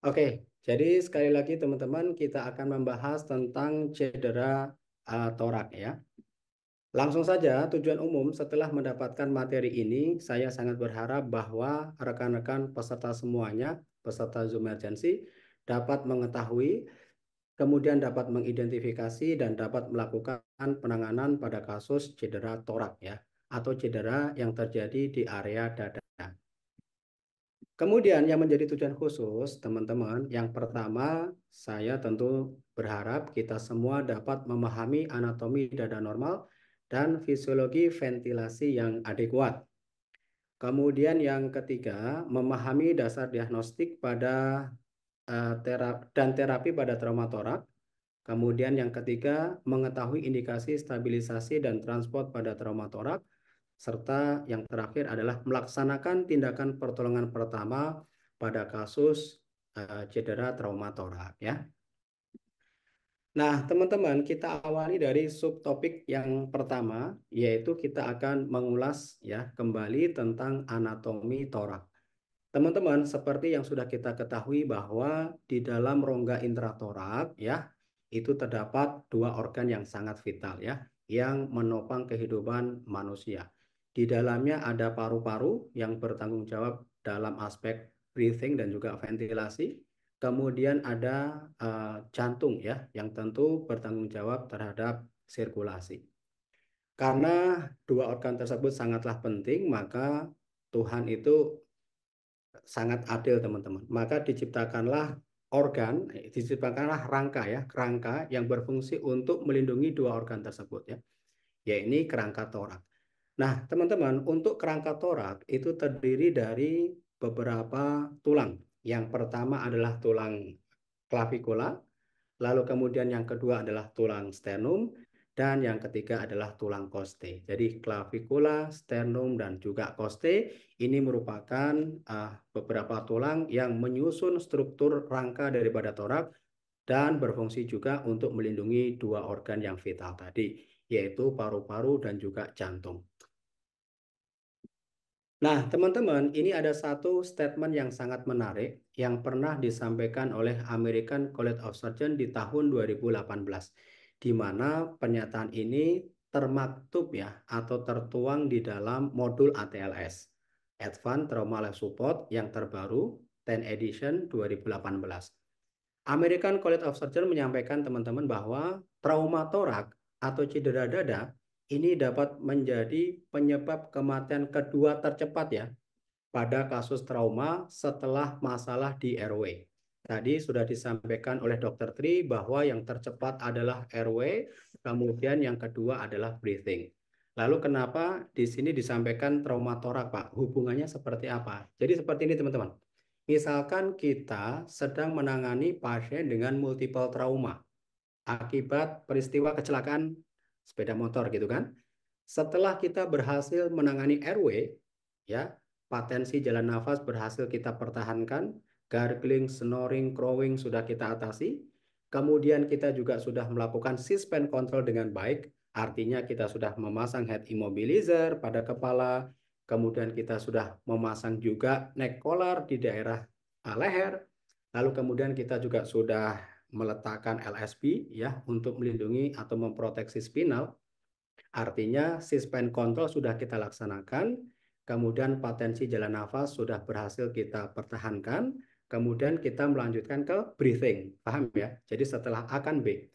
Oke, jadi sekali lagi teman-teman kita akan membahas tentang cedera torak ya. Langsung saja, tujuan umum setelah mendapatkan materi ini, saya sangat berharap bahwa rekan-rekan peserta semuanya, peserta Zoom Emergency, dapat mengetahui, kemudian dapat mengidentifikasi dan dapat melakukan penanganan pada kasus cedera torak ya, atau cedera yang terjadi di area dada. Kemudian yang menjadi tujuan khusus, teman-teman, yang pertama saya tentu berharap kita semua dapat memahami anatomi dada normal dan fisiologi ventilasi yang adekuat. Kemudian yang ketiga, memahami dasar diagnostik pada terapi pada trauma torak. Kemudian yang ketiga, mengetahui indikasi stabilisasi dan transport pada trauma torak. Serta yang terakhir adalah melaksanakan tindakan pertolongan pertama pada kasus cedera trauma torak ya. Nah, teman-teman, kita awali dari subtopik yang pertama, yaitu kita akan mengulas ya kembali tentang anatomi torak. Teman-teman, seperti yang sudah kita ketahui bahwa di dalam rongga intratorak ya, itu terdapat dua organ yang sangat vital ya, yang menopang kehidupan manusia. Di dalamnya ada paru-paru yang bertanggung jawab dalam aspek breathing dan juga ventilasi. Kemudian ada jantung ya, yang tentu bertanggung jawab terhadap sirkulasi. Karena dua organ tersebut sangatlah penting, maka Tuhan itu sangat adil teman-teman. Maka diciptakanlah rangka ya, kerangka yang berfungsi untuk melindungi dua organ tersebut ya, yaitu kerangka torak. Nah, teman-teman, untuk kerangka torak itu terdiri dari beberapa tulang. Yang pertama adalah tulang klavikula, lalu kemudian yang kedua adalah tulang sternum, dan yang ketiga adalah tulang koste. Jadi klavikula, sternum, dan juga koste ini merupakan beberapa tulang yang menyusun struktur rangka daripada torak dan berfungsi juga untuk melindungi dua organ yang vital tadi, yaitu paru-paru dan juga jantung. Nah, teman-teman, ini ada satu statement yang sangat menarik yang pernah disampaikan oleh American College of Surgeons di tahun 2018, di mana pernyataan ini termaktub ya atau tertuang di dalam modul ATLS, Advanced Trauma Life Support yang terbaru 10 edition 2018. American College of Surgeons menyampaikan teman-teman bahwa trauma torak atau cedera dada ini dapat menjadi penyebab kematian kedua tercepat ya pada kasus trauma setelah masalah di airway. Tadi sudah disampaikan oleh Dr. Tri bahwa yang tercepat adalah airway, kemudian yang kedua adalah breathing. Lalu kenapa di sini disampaikan trauma torak, Pak? Hubungannya seperti apa? Jadi seperti ini teman-teman. Misalkan kita sedang menangani pasien dengan multiple trauma akibat peristiwa kecelakaan sepeda motor gitu kan. Setelah kita berhasil menangani airway, ya, patensi jalan nafas berhasil kita pertahankan, gargling, snoring, crowing sudah kita atasi. Kemudian kita juga sudah melakukan suspend control dengan baik, artinya kita sudah memasang head immobilizer pada kepala, kemudian kita sudah memasang juga neck collar di daerah leher, lalu kemudian kita juga sudah meletakkan LSP ya untuk melindungi atau memproteksi spinal. Artinya suspend control sudah kita laksanakan, kemudian patensi jalan nafas sudah berhasil kita pertahankan, kemudian kita melanjutkan ke breathing. Paham ya? Jadi setelah A kan B.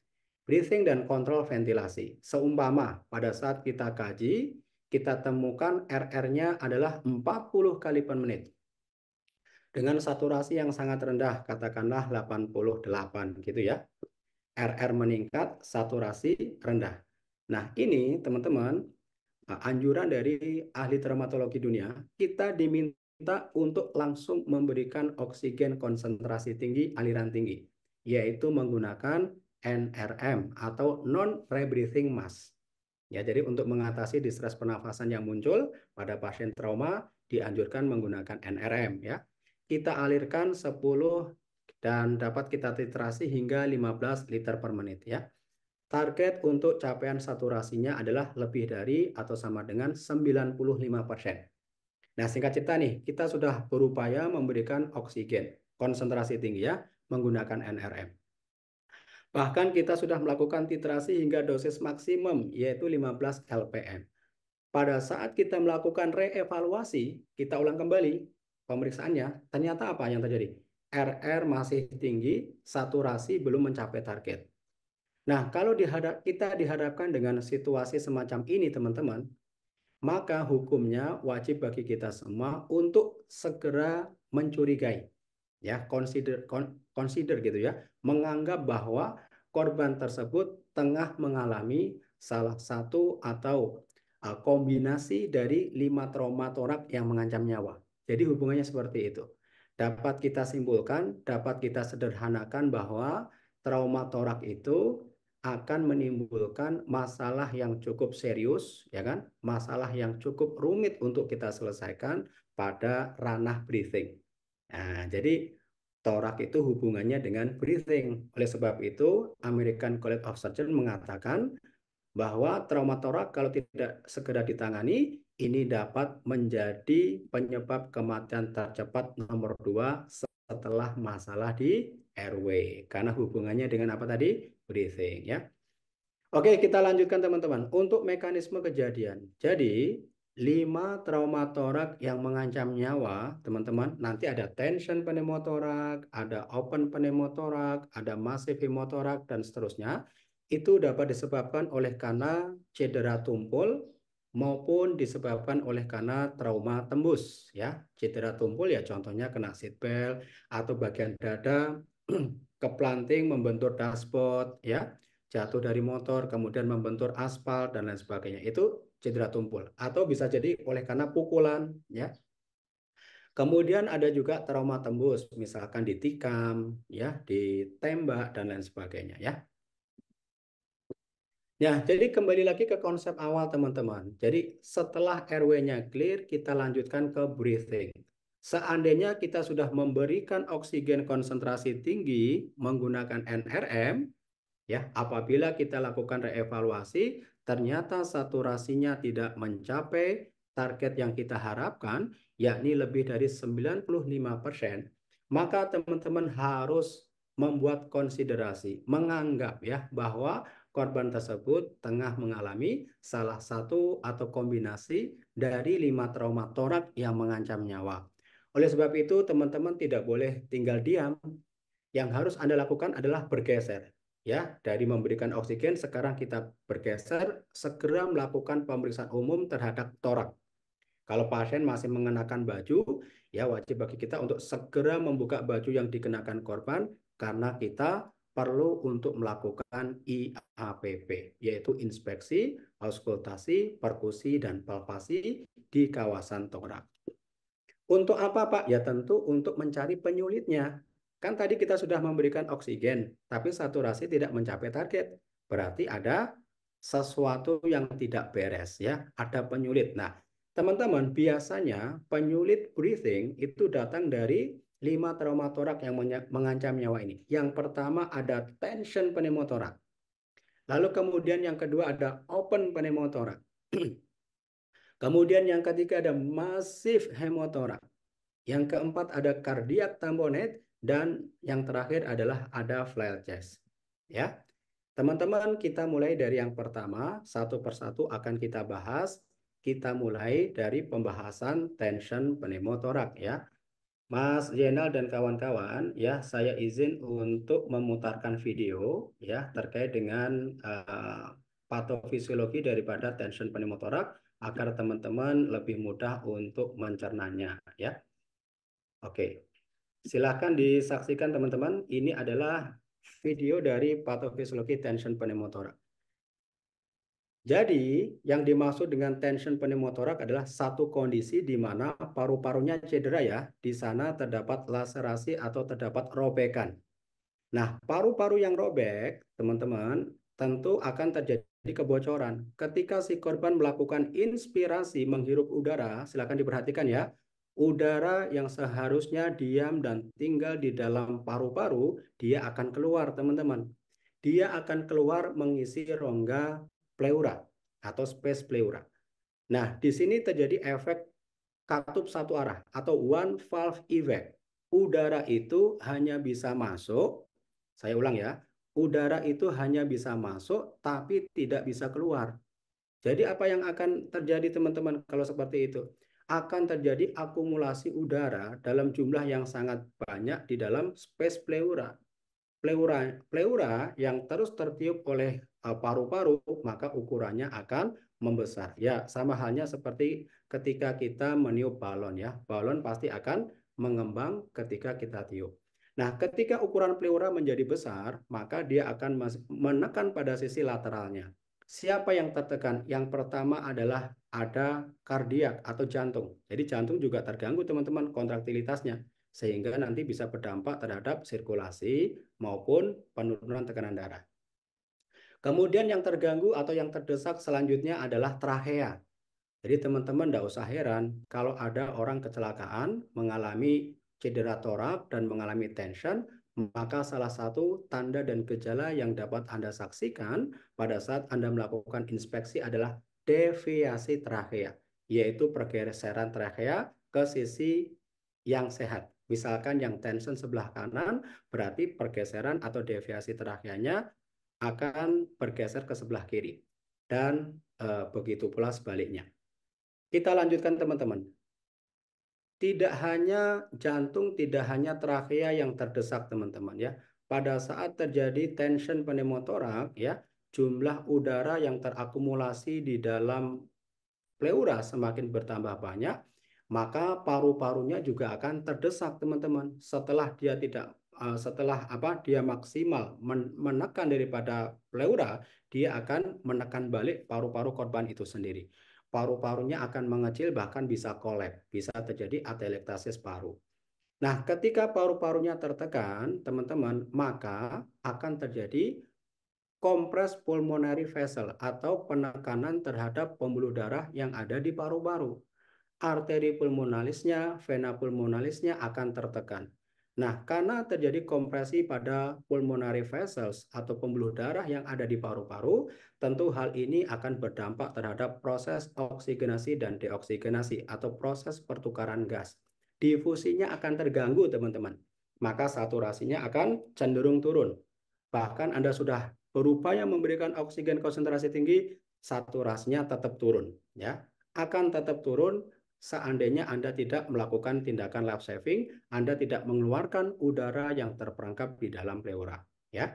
Breathing dan kontrol ventilasi. Seumpama pada saat kita kaji, kita temukan RR-nya adalah 40 kali per menit. Dengan saturasi yang sangat rendah, katakanlah 88 gitu ya. RR meningkat, saturasi rendah. Nah, ini teman-teman, anjuran dari ahli traumatologi dunia, kita diminta untuk langsung memberikan oksigen konsentrasi tinggi, aliran tinggi, yaitu menggunakan NRM atau non-rebreathing mask. Ya, jadi untuk mengatasi distress pernafasan yang muncul pada pasien trauma, dianjurkan menggunakan NRM ya. Kita alirkan 10 dan dapat kita titrasi hingga 15 liter per menit ya. Target untuk capaian saturasinya adalah lebih dari atau sama dengan 95%. Nah, singkat cerita nih, kita sudah berupaya memberikan oksigen. konsentrasi tinggi ya, menggunakan NRM. Bahkan kita sudah melakukan titrasi hingga dosis maksimum, yaitu 15 LPM. Pada saat kita melakukan reevaluasi, kita ulang kembali pemeriksaannya, ternyata apa yang terjadi? RR masih tinggi, saturasi belum mencapai target. Nah, kalau kita dihadapkan dengan situasi semacam ini, teman-teman, maka hukumnya wajib bagi kita semua untuk segera mencurigai, ya, consider gitu ya, menganggap bahwa korban tersebut tengah mengalami salah satu atau kombinasi dari 5 trauma torak yang mengancam nyawa. Jadi hubungannya seperti itu. Dapat kita simpulkan, dapat kita sederhanakan bahwa trauma torak itu akan menimbulkan masalah yang cukup serius, ya kan? Masalah yang cukup rumit untuk kita selesaikan pada ranah breathing. Nah, jadi torak itu hubungannya dengan breathing. Oleh sebab itu, American College of Surgeons mengatakan bahwa trauma torak kalau tidak segera ditangani, ini dapat menjadi penyebab kematian tercepat nomor 2 setelah masalah di airway. Karena hubungannya dengan apa tadi? Breathing, ya. Oke, kita lanjutkan teman-teman. Untuk mekanisme kejadian. Jadi, 5 trauma torak yang mengancam nyawa, teman-teman, nanti ada tension pneumotorak, ada open pneumotorak, ada massive hemotorak, dan seterusnya. Itu dapat disebabkan oleh karena cedera tumpul maupun disebabkan oleh karena trauma tembus. Ya, cedera tumpul ya contohnya kena seatbelt atau bagian dada keplanting membentur dashboard, ya, jatuh dari motor, kemudian membentur aspal, dan lain sebagainya. Itu cedera tumpul. Atau bisa jadi oleh karena pukulan, ya. Kemudian ada juga trauma tembus, misalkan ditikam, ya, ditembak, dan lain sebagainya, ya. Ya, jadi kembali lagi ke konsep awal, teman-teman. Jadi setelah RW-nya clear, kita lanjutkan ke breathing. Seandainya kita sudah memberikan oksigen konsentrasi tinggi menggunakan NRM, ya, apabila kita lakukan reevaluasi, ternyata saturasinya tidak mencapai target yang kita harapkan, yakni lebih dari 95%, maka teman-teman harus membuat konsiderasi, menganggap ya bahwa korban tersebut tengah mengalami salah satu atau kombinasi dari 5 trauma torak yang mengancam nyawa. Oleh sebab itu, teman-teman tidak boleh tinggal diam. Yang harus Anda lakukan adalah bergeser. Ya, dari memberikan oksigen sekarang kita bergeser segera melakukan pemeriksaan umum terhadap torak. Kalau pasien masih mengenakan baju, ya wajib bagi kita untuk segera membuka baju yang dikenakan korban karena kita perlu untuk melakukan IAPP, yaitu inspeksi, auskultasi, perkusi, dan palpasi di kawasan torak. Untuk apa, Pak? Ya tentu untuk mencari penyulitnya. Kan tadi kita sudah memberikan oksigen, tapi saturasi tidak mencapai target. Berarti ada sesuatu yang tidak beres ya, ada penyulit. Nah, teman-teman, biasanya penyulit breathing itu datang dari 5 trauma torak yang mengancam nyawa ini. Yang pertama ada tension pneumotorak. Lalu kemudian yang kedua ada open pneumotorak. Kemudian yang ketiga ada massive hemotorak. Yang keempat ada cardiac tamponade dan yang terakhir adalah ada flail chest. Ya. Teman-teman, kita mulai dari yang pertama, satu persatu akan kita bahas. Kita mulai dari pembahasan tension pneumotorak ya. Mas Jenal dan kawan-kawan, ya saya izin untuk memutarkan video ya terkait dengan patofisiologi daripada tension pneumotorak agar teman-teman lebih mudah untuk mencernanya ya. Oke, silakan disaksikan teman-teman. Ini adalah video dari patofisiologi tension pneumotorak. Jadi, yang dimaksud dengan tension pneumotorak adalah satu kondisi di mana paru-parunya cedera ya. Di sana terdapat laserasi atau terdapat robekan. Nah, paru-paru yang robek, teman-teman, tentu akan terjadi kebocoran. Ketika si korban melakukan inspirasi menghirup udara, silakan diperhatikan ya. Udara yang seharusnya diam dan tinggal di dalam paru-paru, dia akan keluar, teman-teman. Dia akan keluar mengisi rongga pleura atau space pleura. Nah, di sini terjadi efek katup satu arah atau one valve effect. udara itu hanya bisa masuk, saya ulang ya, udara itu hanya bisa masuk tapi tidak bisa keluar. Jadi apa yang akan terjadi teman-teman kalau seperti itu? Akan terjadi akumulasi udara dalam jumlah yang sangat banyak di dalam space pleura. Pleura yang terus tertiup oleh paru-paru, maka ukurannya akan membesar. Ya, sama halnya seperti ketika kita meniup balon ya. Balon pasti akan mengembang ketika kita tiup. Nah, ketika ukuran pleura menjadi besar, maka dia akan menekan pada sisi lateralnya. Siapa yang tertekan? Yang pertama adalah ada kardiak atau jantung. Jadi jantung juga terganggu teman-teman kontraktilitasnya sehingga nanti bisa berdampak terhadap sirkulasi maupun penurunan tekanan darah. Kemudian yang terganggu atau yang terdesak selanjutnya adalah trachea. Jadi teman-teman tidak usah heran kalau ada orang kecelakaan mengalami cedera torak dan mengalami tension, maka salah satu tanda dan gejala yang dapat Anda saksikan pada saat Anda melakukan inspeksi adalah deviasi trachea, yaitu pergeseran trachea ke sisi yang sehat. Misalkan yang tension sebelah kanan, berarti pergeseran atau deviasi tracheanya akan bergeser ke sebelah kiri. Dan begitu pula sebaliknya. Kita lanjutkan teman-teman. Tidak hanya jantung, tidak hanya trachea yang terdesak teman-teman ya. Pada saat terjadi tension pneumotorak ya, jumlah udara yang terakumulasi di dalam pleura semakin bertambah banyak, maka paru-parunya juga akan terdesak teman-teman. Setelah dia maksimal menekan daripada pleura, dia akan menekan balik paru-paru korban itu sendiri. Paru-parunya akan mengecil bahkan bisa kolaps, bisa terjadi atelektasis paru. Nah, ketika paru-parunya tertekan, teman-teman, maka akan terjadi kompres pulmonary vessel atau penekanan terhadap pembuluh darah yang ada di paru-paru. Arteri pulmonalisnya, vena pulmonalisnya akan tertekan. Nah, karena terjadi kompresi pada pulmonary vessels atau pembuluh darah yang ada di paru-paru, tentu hal ini akan berdampak terhadap proses oksigenasi dan deoksigenasi atau proses pertukaran gas. Difusinya akan terganggu, teman-teman. Maka saturasinya akan cenderung turun. Bahkan Anda sudah berupaya memberikan oksigen konsentrasi tinggi, saturasinya tetap turun, ya. Akan tetap turun seandainya Anda tidak melakukan tindakan life saving, Anda tidak mengeluarkan udara yang terperangkap di dalam pleura, ya.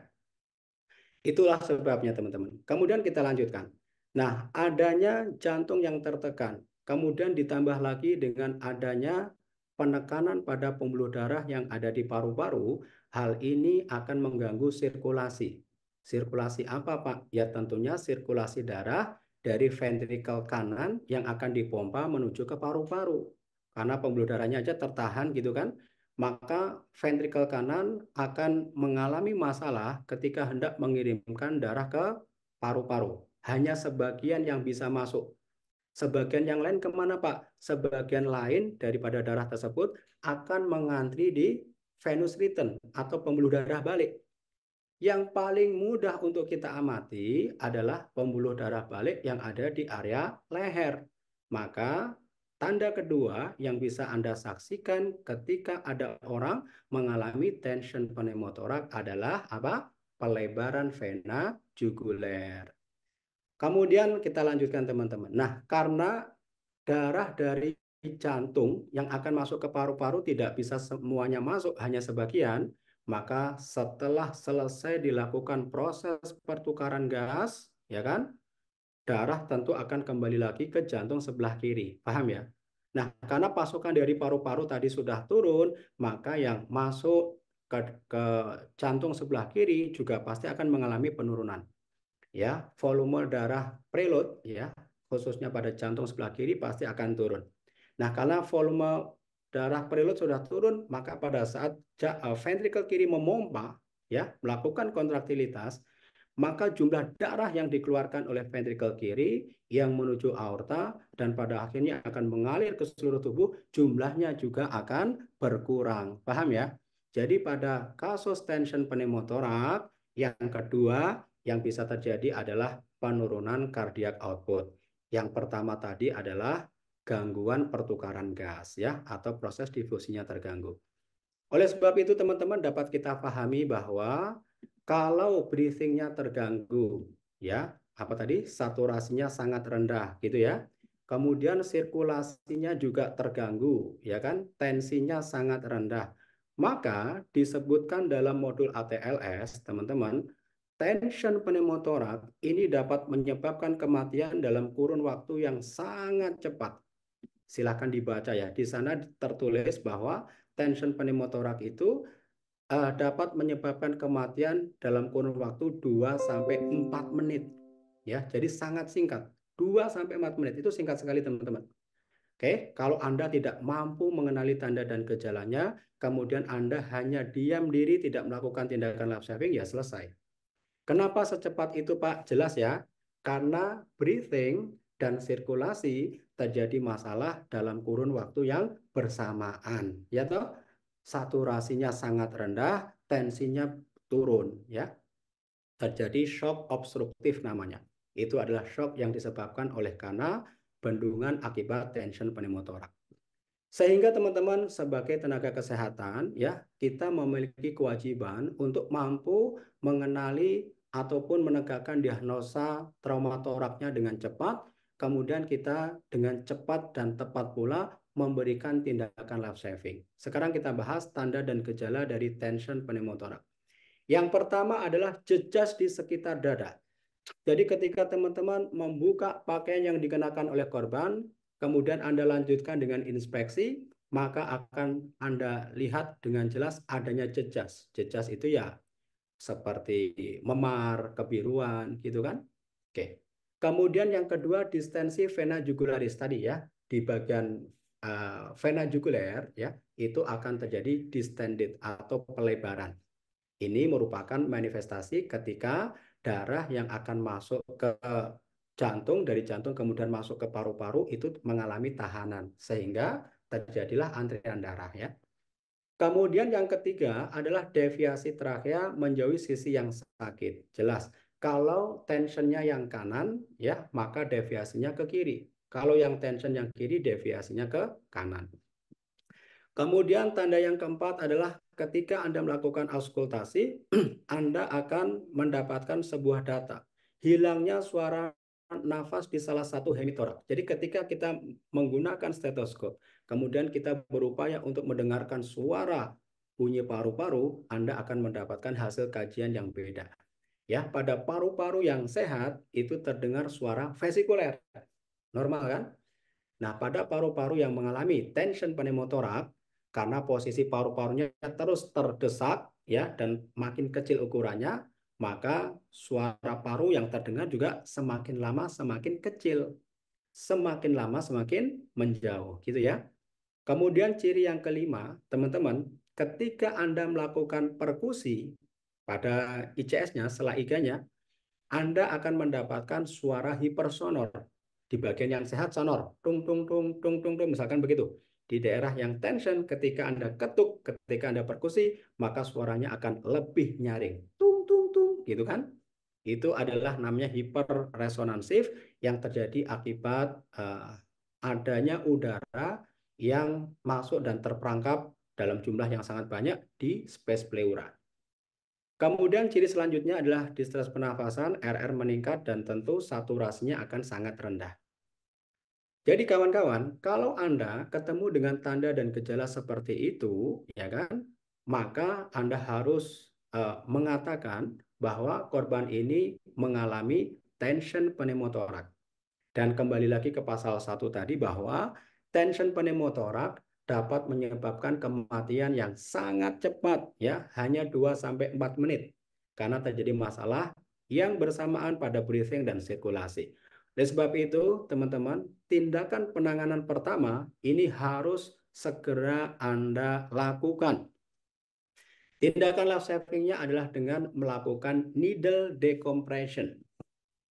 Itulah sebabnya teman-teman. Kemudian kita lanjutkan. Nah, adanya jantung yang tertekan, kemudian ditambah lagi dengan adanya penekanan pada pembuluh darah yang ada di paru-paru, hal ini akan mengganggu sirkulasi. Sirkulasi apa, Pak? Ya tentunya sirkulasi darah dari ventrikel kanan yang akan dipompa menuju ke paru-paru. Karena pembuluh darahnya aja tertahan gitu kan, maka ventrikel kanan akan mengalami masalah ketika hendak mengirimkan darah ke paru-paru. Hanya sebagian yang bisa masuk. Sebagian yang lain kemana, Pak? Sebagian lain daripada darah tersebut akan mengantri di venous return atau pembuluh darah balik. Yang paling mudah untuk kita amati adalah pembuluh darah balik yang ada di area leher. Maka tanda kedua yang bisa Anda saksikan ketika ada orang mengalami tension pneumotorak adalah apa? Pelebaran vena juguler. Kemudian kita lanjutkan teman-teman. Nah, karena darah dari jantung yang akan masuk ke paru-paru tidak bisa semuanya masuk, hanya sebagian, maka setelah selesai dilakukan proses pertukaran gas, ya kan, darah tentu akan kembali lagi ke jantung sebelah kiri. Paham ya? Nah, karena pasokan dari paru-paru tadi sudah turun, maka yang masuk ke jantung sebelah kiri juga pasti akan mengalami penurunan. Ya, volume darah preload ya, khususnya pada jantung sebelah kiri pasti akan turun. Nah, karena volume darah preload sudah turun, maka pada saat ventrikel kiri memompa ya, melakukan kontraktilitas, maka jumlah darah yang dikeluarkan oleh ventrikel kiri yang menuju aorta dan pada akhirnya akan mengalir ke seluruh tubuh, jumlahnya juga akan berkurang. Paham ya? Jadi pada kasus tension pneumotorak yang kedua yang bisa terjadi adalah penurunan cardiac output. Yang pertama tadi adalah gangguan pertukaran gas ya atau proses difusinya terganggu. Oleh sebab itu teman-teman dapat kita pahami bahwa kalau breathing-nya terganggu, ya, apa tadi? Saturasinya sangat rendah gitu ya. Kemudian sirkulasinya juga terganggu, ya kan? Tensinya sangat rendah. Maka disebutkan dalam modul ATLS, teman-teman, tension pneumotoraks ini dapat menyebabkan kematian dalam kurun waktu yang sangat cepat. Silahkan dibaca ya. Di sana tertulis bahwa tension pneumotoraks itu dapat menyebabkan kematian dalam kurun waktu 2 sampai 4 menit. Ya, jadi sangat singkat. 2 sampai 4 menit itu singkat sekali teman-teman. Oke, kalau Anda tidak mampu mengenali tanda dan gejalanya, kemudian Anda hanya diam diri tidak melakukan tindakan life saving, ya selesai. Kenapa secepat itu, Pak? Jelas ya. Karena breathing dan sirkulasi terjadi masalah dalam kurun waktu yang bersamaan. Ya toh? Saturasinya sangat rendah, tensinya turun. Ya, terjadi shock obstruktif namanya. Itu adalah shock yang disebabkan oleh karena bendungan akibat tension pneumotoraks. Sehingga teman-teman sebagai tenaga kesehatan ya, kita memiliki kewajiban untuk mampu mengenali ataupun menegakkan diagnosa trauma toraknya dengan cepat, kemudian kita dengan cepat dan tepat pula memberikan tindakan life saving. Sekarang kita bahas tanda dan gejala dari tension pneumotoraks. Yang pertama adalah jejas di sekitar dada. Jadi ketika teman-teman membuka pakaian yang dikenakan oleh korban, kemudian Anda lanjutkan dengan inspeksi, maka akan Anda lihat dengan jelas adanya jejas. Jejas itu ya seperti memar, kebiruan, gitu kan? Oke. Kemudian yang kedua, distensi vena jugularis tadi ya, di bagian vena juguler ya, itu akan terjadi distended atau pelebaran. Ini merupakan manifestasi ketika darah yang akan masuk ke jantung, dari jantung kemudian masuk ke paru-paru itu mengalami tahanan, sehingga terjadilah antrian darah ya. Kemudian yang ketiga adalah deviasi trakea menjauhi sisi yang sakit. Jelas, kalau tensionnya yang kanan ya, maka deviasinya ke kiri. Kalau yang tension yang kiri, deviasinya ke kanan. Kemudian tanda yang keempat adalah ketika Anda melakukan auskultasi, Anda akan mendapatkan sebuah data. Hilangnya suara nafas di salah satu hemitoraks. Jadi ketika kita menggunakan stetoskop, kemudian kita berupaya untuk mendengarkan suara bunyi paru-paru, Anda akan mendapatkan hasil kajian yang beda. Ya, pada paru-paru yang sehat itu terdengar suara vesikuler. Normal kan? Nah, pada paru-paru yang mengalami tension pneumotoraks, karena posisi paru-parunya terus terdesak ya dan makin kecil ukurannya, maka suara paru yang terdengar juga semakin lama semakin kecil, semakin lama semakin menjauh, gitu ya. Kemudian ciri yang kelima, teman-teman, ketika Anda melakukan perkusi pada ICS-nya, setelah IG-nya, Anda akan mendapatkan suara hipersonor. Di bagian yang sehat sonor, tung tung tung tung tung tung, misalkan begitu. Di daerah yang tension, ketika Anda ketuk, ketika Anda perkusi, maka suaranya akan lebih nyaring, tung tung tung, gitu kan? Itu adalah namanya hiperresonansif yang terjadi akibat adanya udara yang masuk dan terperangkap dalam jumlah yang sangat banyak di space pleura. Kemudian ciri selanjutnya adalah distress pernafasan, RR meningkat, dan tentu saturasinya akan sangat rendah. Jadi kawan-kawan, kalau Anda ketemu dengan tanda dan gejala seperti itu, ya kan, maka Anda harus mengatakan bahwa korban ini mengalami tension pneumotoraks. Dan kembali lagi ke pasal 1 tadi bahwa tension pneumotoraks dapat menyebabkan kematian yang sangat cepat ya, hanya 2 sampai 4 menit karena terjadi masalah yang bersamaan pada breathing dan sirkulasi. Oleh sebab itu, teman-teman, tindakan penanganan pertama ini harus segera Anda lakukan. Tindakan life saving-nya adalah dengan melakukan needle decompression.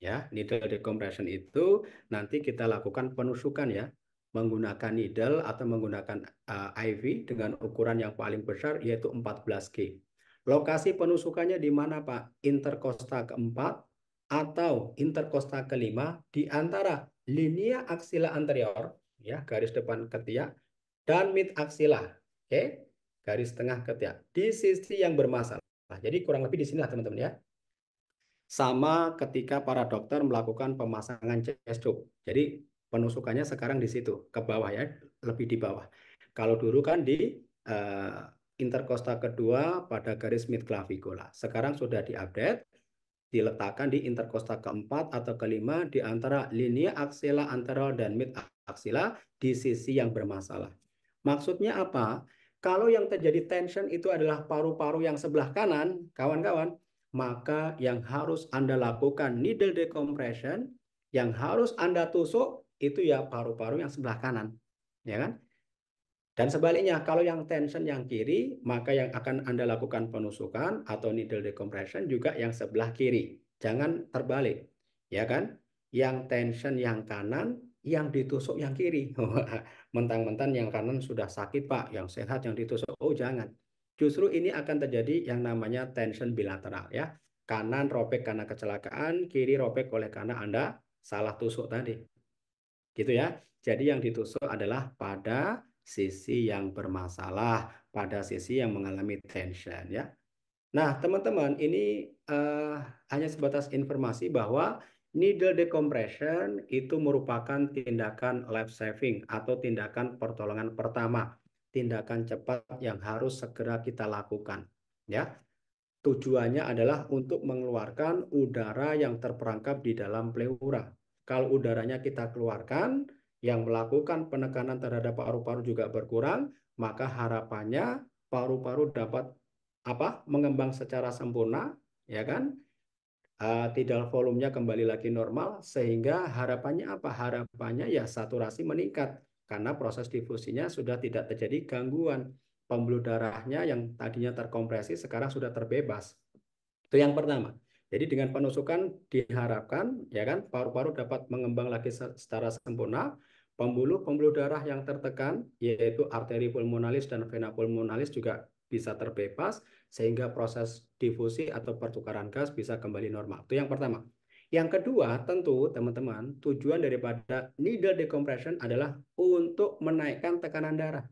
Ya, needle decompression itu nanti kita lakukan penusukan ya, menggunakan needle atau menggunakan IV dengan ukuran yang paling besar yaitu 14G. Lokasi penusukannya di mana Pak? Interkosta keempat atau interkosta kelima di antara linea aksila anterior ya, garis depan ketiak dan mid aksila. Oke. garis tengah ketiak di sisi yang bermasalah. Jadi kurang lebih di sini lah teman-teman ya. Sama ketika para dokter melakukan pemasangan chest tube. Jadi penusukannya sekarang di situ, ke bawah ya, lebih di bawah. Kalau dulu kan di interkosta kedua pada garis midclavicula. Sekarang sudah diupdate, diletakkan di interkosta keempat atau kelima di antara linea aksila anterior dan mid aksila di sisi yang bermasalah. Maksudnya apa? Kalau yang terjadi tension itu adalah paru-paru yang sebelah kanan, kawan-kawan, maka yang harus Anda lakukan needle decompression, yang harus Anda tusuk itu ya paru-paru yang sebelah kanan, ya kan? Dan sebaliknya, kalau yang tension yang kiri, maka yang akan Anda lakukan penusukan atau needle decompression juga yang sebelah kiri. Jangan terbalik, ya kan? Yang tension yang kanan, yang ditusuk yang kiri. Mentang-mentang yang kanan sudah sakit, Pak. Yang sehat yang ditusuk. Oh, jangan. Justru ini akan terjadi yang namanya tension bilateral, ya. Kanan robek karena kecelakaan, kiri robek oleh karena Anda salah tusuk tadi. Gitu ya. Jadi yang ditusuk adalah pada sisi yang bermasalah, pada sisi yang mengalami tension ya. Nah, teman-teman, ini hanya sebatas informasi bahwa needle decompression itu merupakan tindakan life saving atau tindakan pertolongan pertama, tindakan cepat yang harus segera kita lakukan ya. Tujuannya adalah untuk mengeluarkan udara yang terperangkap di dalam pleura. Kalau udaranya kita keluarkan, yang melakukan penekanan terhadap paru-paru juga berkurang, maka harapannya paru-paru dapat mengembang secara sempurna, ya kan? Tidal volumenya kembali lagi normal, sehingga harapannya apa? Harapannya ya saturasi meningkat karena proses difusinya sudah tidak terjadi gangguan. Pembuluh darahnya yang tadinya terkompresi sekarang sudah terbebas. Itu yang pertama. Jadi dengan penusukan diharapkan ya kan paru-paru dapat mengembang lagi secara sempurna. Pembuluh-pembuluh darah yang tertekan yaitu arteri pulmonalis dan vena pulmonalis juga bisa terbebas sehingga proses difusi atau pertukaran gas bisa kembali normal. Itu yang pertama. Yang kedua, tentu teman-teman, tujuan daripada needle decompression adalah untuk menaikkan tekanan darah.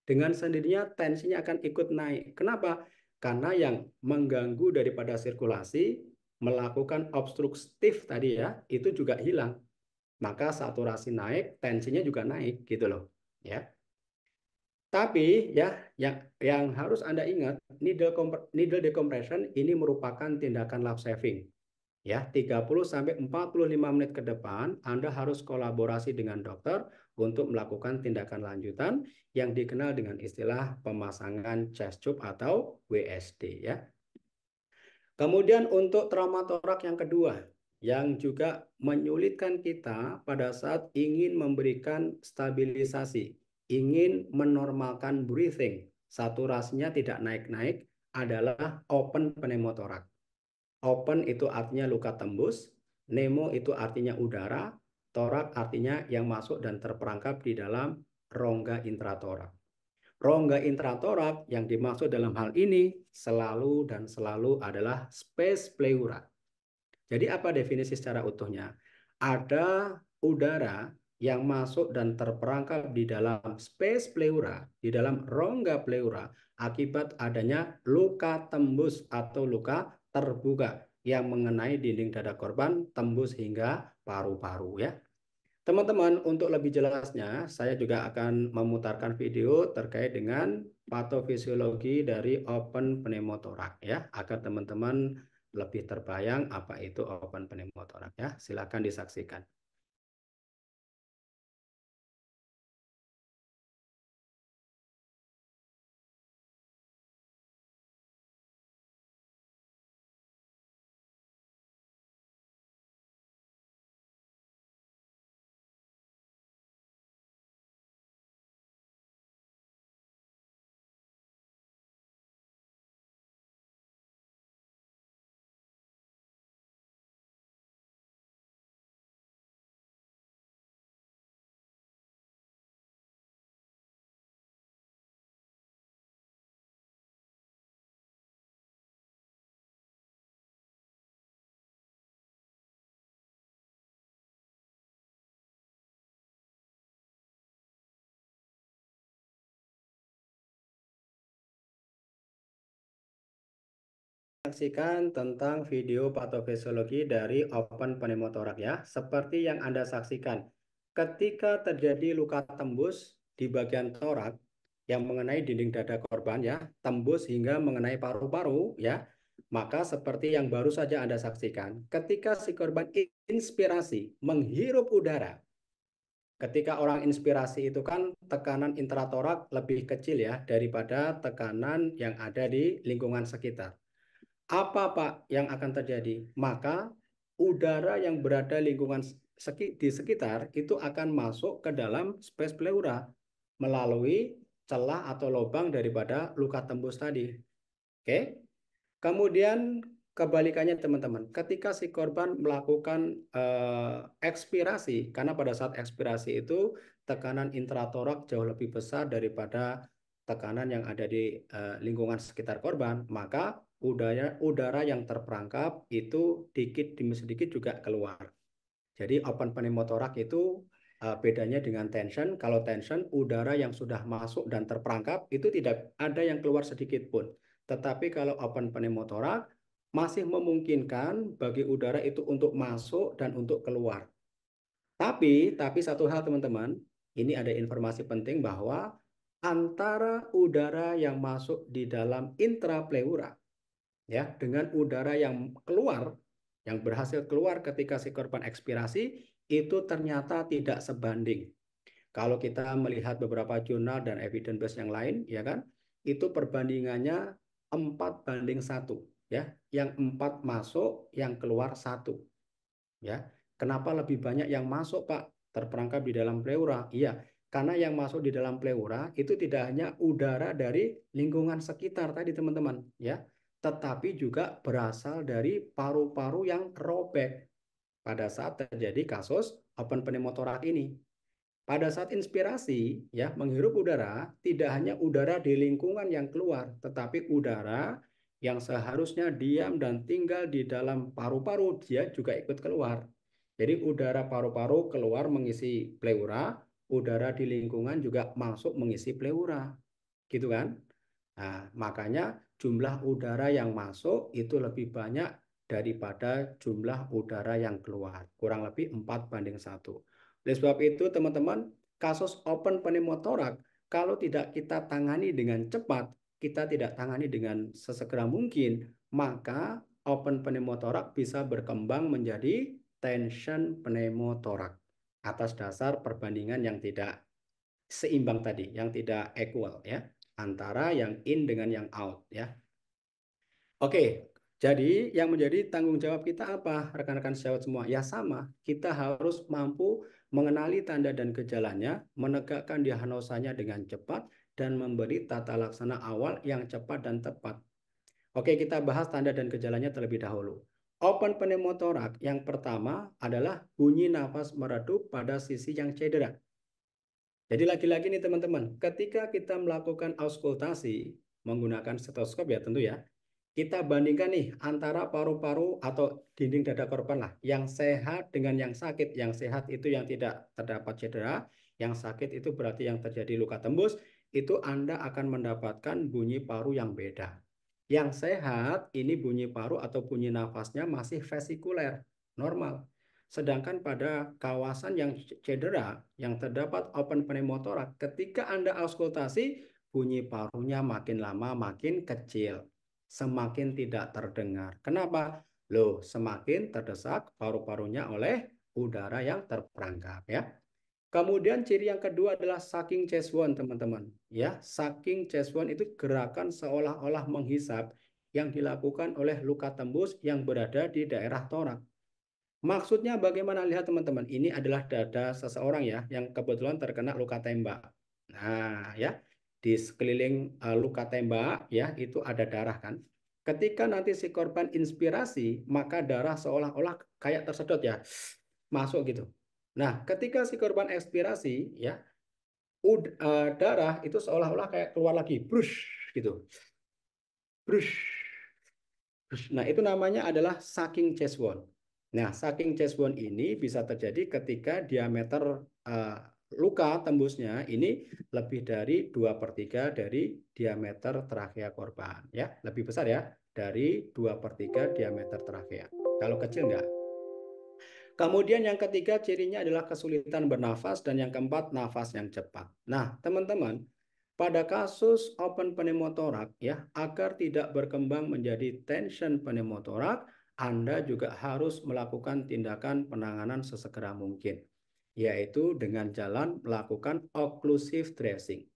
Dengan sendirinya tensinya akan ikut naik. Kenapa? Karena yang mengganggu daripada sirkulasi melakukan obstruktif tadi ya, itu juga hilang. Maka saturasi naik, tensinya juga naik gitu loh. Ya. Tapi ya yang harus Anda ingat, needle decompression ini merupakan tindakan life saving. Ya, 30 sampai 45 menit ke depan Anda harus kolaborasi dengan dokter untuk melakukan tindakan lanjutan yang dikenal dengan istilah pemasangan chest tube atau WSD ya. Kemudian untuk trauma torak yang kedua yang juga menyulitkan kita pada saat ingin memberikan stabilisasi, ingin menormalkan breathing, saturasinya tidak naik-naik adalah open pneumotorak. Open itu artinya luka tembus, nemo itu artinya udara, torak artinya yang masuk dan terperangkap di dalam rongga intratorak. Rongga intratorak yang dimaksud dalam hal ini selalu dan selalu adalah space pleura. Jadi apa definisi secara utuhnya? Ada udara yang masuk dan terperangkap di dalam space pleura, di dalam rongga pleura akibat adanya luka tembus atau luka terbuka yang mengenai dinding dada korban tembus hingga paru-paru ya. Teman-teman, untuk lebih jelasnya, saya juga akan memutarkan video terkait dengan patofisiologi dari open pneumotorak ya, agar teman-teman lebih terbayang apa itu open pneumotorak ya. Silakan disaksikan. saksikan tentang video patofisiologi dari open pneumotorak ya. Seperti yang Anda saksikan, ketika terjadi luka tembus di bagian torak yang mengenai dinding dada korban ya, tembus hingga mengenai paru-paru ya, maka seperti yang baru saja Anda saksikan, ketika si korban inspirasi menghirup udara, ketika orang inspirasi itu kan tekanan intratorak lebih kecil ya daripada tekanan yang ada di lingkungan sekitar. Apa Pak yang akan terjadi? Maka udara yang berada lingkungan di sekitar itu akan masuk ke dalam space pleura melalui celah atau lubang daripada luka tembus tadi. Oke? Kemudian kebalikannya teman-teman, ketika si korban melakukan ekspirasi, karena pada saat ekspirasi itu tekanan intratorak jauh lebih besar daripada tekanan yang ada di lingkungan sekitar korban, maka udara yang terperangkap itu dikit demi sedikit juga keluar. Jadi open pneumotorak itu bedanya dengan tension. Kalau tension, udara yang sudah masuk dan terperangkap itu tidak ada yang keluar sedikit pun. Tetapi kalau open pneumotorak masih memungkinkan bagi udara itu untuk masuk dan untuk keluar. Tapi satu hal teman-teman, ini ada informasi penting bahwa antara udara yang masuk di dalam intrapleura ya dengan udara yang keluar yang berhasil keluar ketika si korban ekspirasi itu ternyata tidak sebanding. Kalau kita melihat beberapa jurnal dan evidence base yang lain, ya kan, itu perbandingannya 4:1, ya, yang 4 masuk, yang keluar 1, ya. Kenapa lebih banyak yang masuk, Pak, terperangkap di dalam pleura? Iya, karena yang masuk di dalam pleura itu tidak hanya udara dari lingkungan sekitar tadi, teman-teman, ya, tetapi juga berasal dari paru-paru yang robek pada saat terjadi kasus open pneumotorak ini. Pada saat inspirasi, ya, menghirup udara, tidak hanya udara di lingkungan yang keluar, tetapi udara yang seharusnya diam dan tinggal di dalam paru-paru, dia juga ikut keluar. Jadi udara paru-paru keluar mengisi pleura, udara di lingkungan juga masuk mengisi pleura. Gitu kan? Nah, makanya jumlah udara yang masuk itu lebih banyak daripada jumlah udara yang keluar. Kurang lebih 4:1. Oleh sebab itu, teman-teman, kasus open pneumotorak, kalau tidak kita tangani dengan cepat, kita tidak tangani dengan sesegera mungkin, maka open pneumotorak bisa berkembang menjadi tension pneumotorak atas dasar perbandingan yang tidak seimbang tadi, yang tidak equal ya, antara yang in dengan yang out ya. Oke, jadi yang menjadi tanggung jawab kita apa, rekan-rekan sejawat semua? Ya sama, kita harus mampu mengenali tanda dan gejalanya, menegakkan diagnosanya dengan cepat, dan memberi tata laksana awal yang cepat dan tepat. Oke, kita bahas tanda dan gejalanya terlebih dahulu. Open pneumotorak yang pertama adalah bunyi nafas meredup pada sisi yang cedera. Jadi lagi-lagi nih teman-teman, ketika kita melakukan auskultasi menggunakan stetoskop ya tentu ya, kita bandingkan nih antara paru-paru atau dinding dada korban lah, yang sehat dengan yang sakit. Yang sehat itu yang tidak terdapat cedera, yang sakit itu berarti yang terjadi luka tembus, itu Anda akan mendapatkan bunyi paru yang beda. Yang sehat ini bunyi paru atau bunyi nafasnya masih vesikuler, normal. Sedangkan pada kawasan yang cedera, yang terdapat open pneumotorak, ketika Anda auskultasi, bunyi parunya makin lama makin kecil, semakin tidak terdengar. Kenapa? Loh, semakin terdesak paru-parunya oleh udara yang terperangkap ya. Kemudian ciri yang kedua adalah sucking chest wound, teman-teman. Ya, sucking chest wound itu gerakan seolah-olah menghisap yang dilakukan oleh luka tembus yang berada di daerah torak. Maksudnya bagaimana, lihat teman-teman, ini adalah dada seseorang ya yang kebetulan terkena luka tembak. Nah, ya, di sekeliling luka tembak ya itu ada darah kan. Ketika nanti si korban inspirasi, maka darah seolah-olah kayak tersedot ya, masuk gitu. Nah, ketika si korban ekspirasi ya, darah itu seolah-olah kayak keluar lagi, brush gitu. Brush. Nah, itu namanya adalah sucking chest wound. Nah, sucking chest wound ini bisa terjadi ketika diameter luka tembusnya ini lebih dari 2/3 dari diameter trakea korban. Ya, lebih besar ya. dari 2/3 diameter trakea. Kalau kecil enggak. Kemudian yang ketiga cirinya adalah kesulitan bernafas dan yang keempat nafas yang cepat. Nah, teman-teman, pada kasus open pneumotoraks ya, agar tidak berkembang menjadi tension pneumotoraks, Anda juga harus melakukan tindakan penanganan sesegera mungkin, yaitu dengan jalan melakukan occlusive dressing.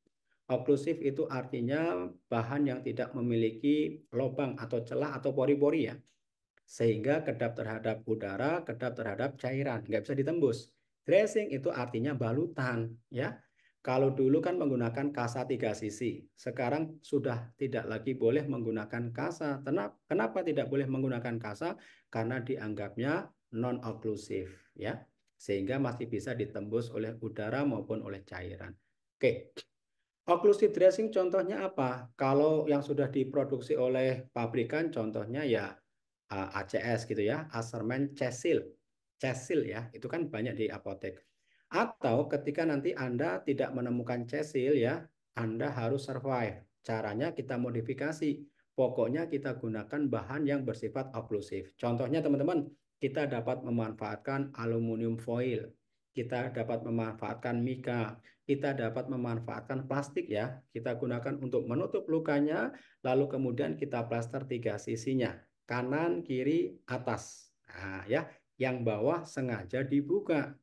Oklusif itu artinya bahan yang tidak memiliki lubang atau celah atau pori-pori ya, sehingga kedap terhadap udara, kedap terhadap cairan, nggak bisa ditembus. Dressing itu artinya balutan, ya. Kalau dulu kan menggunakan kasa 3 sisi, sekarang sudah tidak lagi boleh menggunakan kasa. Kenapa tidak boleh menggunakan kasa? Karena dianggapnya non-oklusif, ya, sehingga masih bisa ditembus oleh udara maupun oleh cairan. Oke, occlusive dressing contohnya apa? Kalau yang sudah diproduksi oleh pabrikan, contohnya ya ACS gitu ya, Acerman Cesil. Cesil ya, itu kan banyak di apotek. Atau ketika nanti Anda tidak menemukan Cesil ya, Anda harus survive. Caranya kita modifikasi. Pokoknya kita gunakan bahan yang bersifat oklusif. Contohnya teman-teman, kita dapat memanfaatkan aluminium foil. Kita dapat memanfaatkan mika, kita dapat memanfaatkan plastik ya. Kita gunakan untuk menutup lukanya, lalu kemudian kita plaster 3 sisinya, kanan, kiri, atas. Nah, ya, yang bawah sengaja dibuka.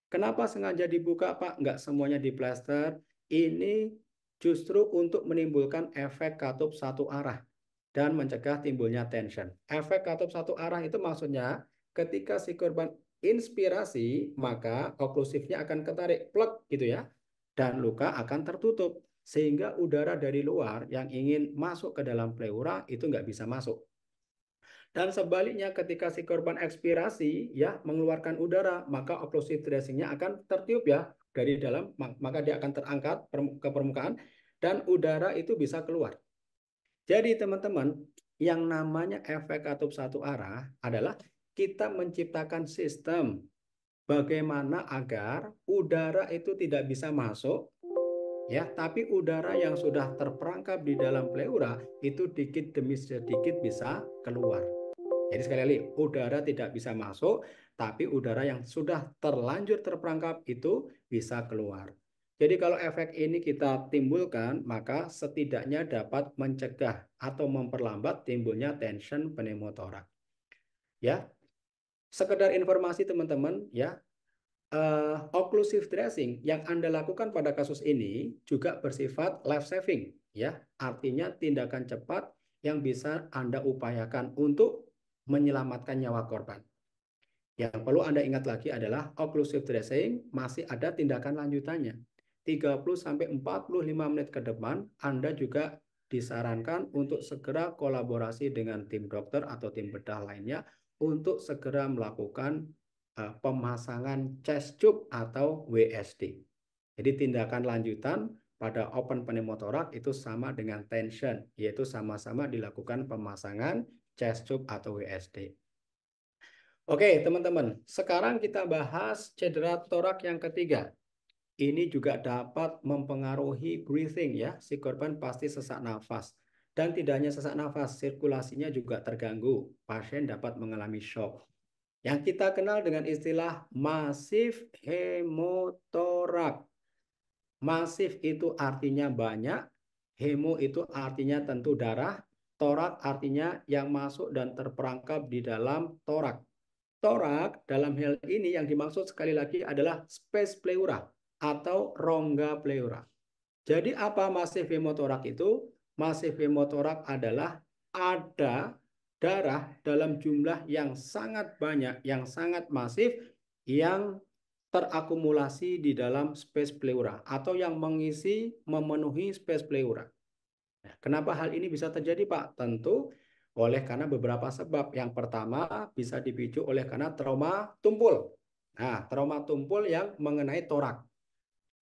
Kenapa sengaja dibuka, Pak? Nggak semuanya diplaster. Ini justru untuk menimbulkan efek katup satu arah dan mencegah timbulnya tension. Efek katup satu arah itu maksudnya ketika si korban inspirasi, maka oklusifnya akan ketarik plek gitu ya, dan luka akan tertutup sehingga udara dari luar yang ingin masuk ke dalam pleura itu nggak bisa masuk. Dan sebaliknya ketika si korban ekspirasi ya mengeluarkan udara, maka occlusive dressingnya akan tertiup ya dari dalam, maka dia akan terangkat ke permukaan dan udara itu bisa keluar. Jadi teman-teman, yang namanya efek katup satu arah adalah kita menciptakan sistem bagaimana agar udara itu tidak bisa masuk ya, tapi udara yang sudah terperangkap di dalam pleura itu dikit demi sedikit bisa keluar. Jadi sekali lagi, udara tidak bisa masuk, tapi udara yang sudah terlanjur terperangkap itu bisa keluar. Jadi kalau efek ini kita timbulkan, maka setidaknya dapat mencegah atau memperlambat timbulnya tension pneumotoraks. Ya, sekedar informasi teman-teman, ya, occlusive dressing yang Anda lakukan pada kasus ini juga bersifat life saving, ya. Artinya tindakan cepat yang bisa Anda upayakan untuk menyelamatkan nyawa korban. Yang perlu Anda ingat lagi adalah occlusive dressing masih ada tindakan lanjutannya. 30-45 menit ke depan Anda juga disarankan untuk segera kolaborasi dengan tim dokter atau tim bedah lainnya untuk segera melakukan pemasangan chest tube atau WSD. Jadi tindakan lanjutan pada open pneumotoraks itu sama dengan tension, yaitu sama-sama dilakukan pemasangan chest tube atau WSD. Oke, teman-teman, sekarang kita bahas cedera torak yang ketiga. Ini juga dapat mempengaruhi breathing ya, si korban pasti sesak nafas. Dan tidak hanya sesak nafas, sirkulasinya juga terganggu. Pasien dapat mengalami shock. Yang kita kenal dengan istilah masif hemotorak. Masif itu artinya banyak, hemo itu artinya tentu darah, torak artinya yang masuk dan terperangkap di dalam torak. Torak dalam hal ini yang dimaksud sekali lagi adalah space pleura atau rongga pleura. Jadi apa masif hemotorak itu? Masif hemotorak adalah ada darah dalam jumlah yang sangat banyak, yang sangat masif, yang terakumulasi di dalam space pleura atau yang memenuhi space pleura. Nah, kenapa hal ini bisa terjadi, Pak? Tentu oleh karena beberapa sebab. Yang pertama bisa dipicu oleh karena trauma tumpul. Nah, trauma tumpul yang mengenai torak.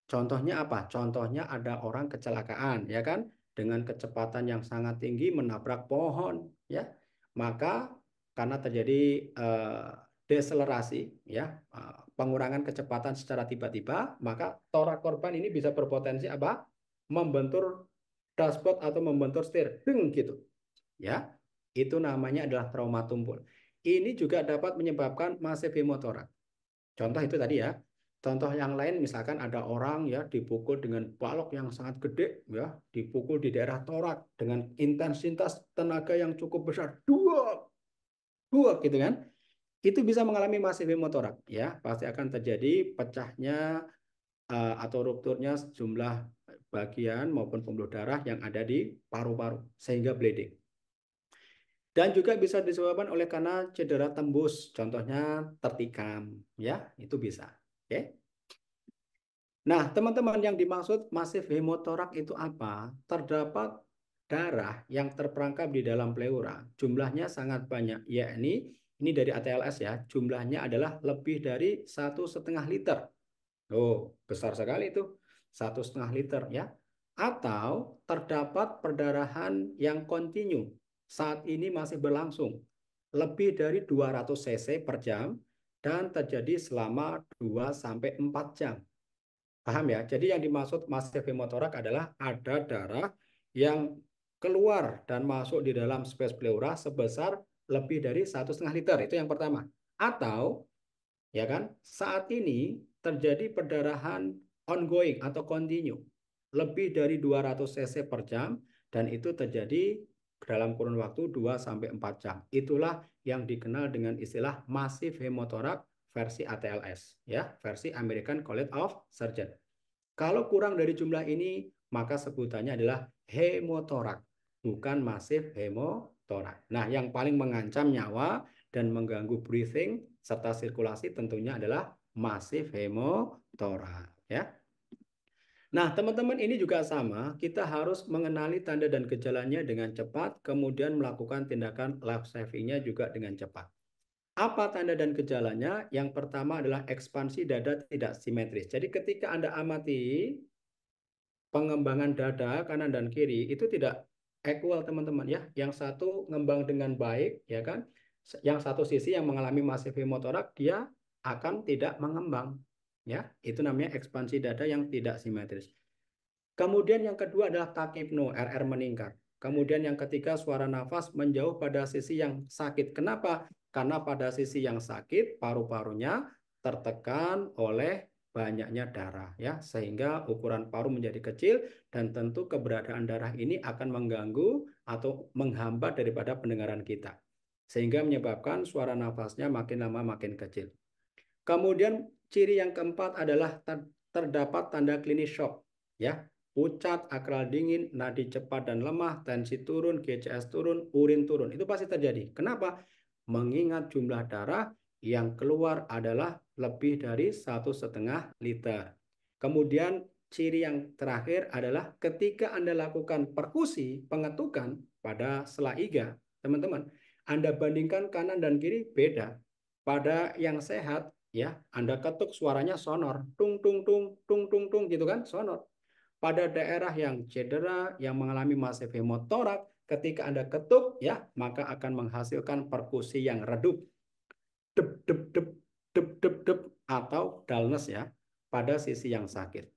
Contohnya apa? Contohnya ada orang kecelakaan, ya kan? Dengan kecepatan yang sangat tinggi menabrak pohon, ya. Maka karena terjadi deselerasi, ya, pengurangan kecepatan secara tiba-tiba, maka torak korban ini bisa berpotensi apa? Membentur dashboard atau membentur setir, gitu, ya. Itu namanya adalah trauma tumpul. Ini juga dapat menyebabkan massive hemothorax. Contoh itu tadi ya. Contoh yang lain misalkan ada orang ya dipukul dengan balok yang sangat gede ya, dipukul di daerah torak dengan intensitas tenaga yang cukup besar. Dua, dua gitu kan. Itu bisa mengalami massive hemothorax ya, pasti akan terjadi pecahnya atau rupturnya sejumlah bagian maupun pembuluh darah yang ada di paru-paru sehingga bleeding. Dan juga bisa disebabkan oleh karena cedera tembus, contohnya tertikam, ya itu bisa. Oke. Nah, teman-teman yang dimaksud massive hemothorax itu apa? Terdapat darah yang terperangkap di dalam pleura, jumlahnya sangat banyak, yakni ini dari ATLS ya, jumlahnya adalah lebih dari 1,5 liter. Oh, besar sekali itu, 1,5 liter ya. Atau terdapat perdarahan yang kontinu, saat ini masih berlangsung, lebih dari 200 cc per jam dan terjadi selama 2 sampai 4 jam. Paham ya? Jadi yang dimaksud massive hemothorax adalah ada darah yang keluar dan masuk di dalam space pleura sebesar lebih dari 1,5 liter. Itu yang pertama. Atau ya kan, saat ini terjadi perdarahan ongoing atau continue lebih dari 200 cc per jam dan itu terjadi dalam kurun waktu 2 sampai 4 jam. Itulah yang dikenal dengan istilah massive hemothorax versi ATLS ya, versi American College of Surgeons. Kalau kurang dari jumlah ini, maka sebutannya adalah hemotorak, bukan massive hemotorak. Nah, yang paling mengancam nyawa dan mengganggu breathing serta sirkulasi tentunya adalah massive hemotorak. Ya. Nah, teman-teman ini juga sama, kita harus mengenali tanda dan gejalanya dengan cepat, kemudian melakukan tindakan life saving-nya juga dengan cepat. Apa tanda dan gejalanya? Yang pertama adalah ekspansi dada tidak simetris. Jadi ketika Anda amati pengembangan dada kanan dan kiri itu tidak equal teman-teman ya. Yang satu ngembang dengan baik ya kan. Yang satu sisi yang mengalami massive hemothorax dia akan tidak mengembang ya. Itu namanya ekspansi dada yang tidak simetris. Kemudian yang kedua adalah tachypno, RR meningkat. Kemudian yang ketiga suara nafas menjauh pada sisi yang sakit. Kenapa? Karena pada sisi yang sakit paru-parunya tertekan oleh banyaknya darah ya, sehingga ukuran paru menjadi kecil dan tentu keberadaan darah ini akan mengganggu atau menghambat daripada pendengaran kita. Sehingga menyebabkan suara nafasnya makin lama makin kecil. Kemudian ciri yang keempat adalah terdapat tanda klinis shock ya. Pucat, akral dingin, nadi cepat dan lemah, tensi turun, GCS turun, urin turun. Itu pasti terjadi. Kenapa? Mengingat jumlah darah yang keluar adalah lebih dari 1,5 liter. Kemudian ciri yang terakhir adalah ketika Anda lakukan perkusi, pengetukan pada sela iga, teman-teman, Anda bandingkan kanan dan kiri beda. Pada yang sehat, ya, Anda ketuk suaranya sonor, tung tung tung tung tung tung gitu kan, sonor. Pada daerah yang cedera, yang mengalami massive hemothorax, ketika Anda ketuk, ya, maka akan menghasilkan perkusi yang redup, dep dep dep dep dep dep atau dullness ya, pada sisi yang sakit.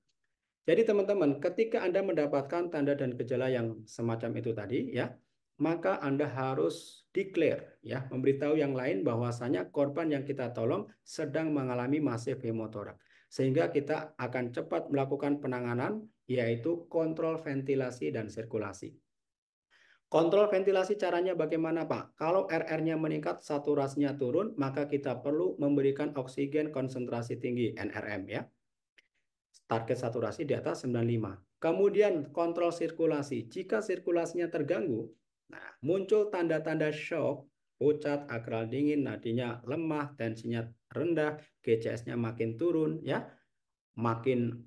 Jadi teman-teman, ketika Anda mendapatkan tanda dan gejala yang semacam itu tadi, ya, maka Anda harus declare, ya, memberitahu yang lain bahwasanya korban yang kita tolong sedang mengalami massive hemothorax. Sehingga kita akan cepat melakukan penanganan, yaitu kontrol ventilasi dan sirkulasi. Kontrol ventilasi caranya bagaimana, Pak? Kalau RR-nya meningkat, saturasinya turun, maka kita perlu memberikan oksigen konsentrasi tinggi, NRM, ya. Target saturasi di atas 95. Kemudian kontrol sirkulasi. Jika sirkulasinya terganggu, nah, muncul tanda-tanda shock, pucat, akral dingin, nadinya lemah, tensinya rendah, GCS-nya makin turun, ya, makin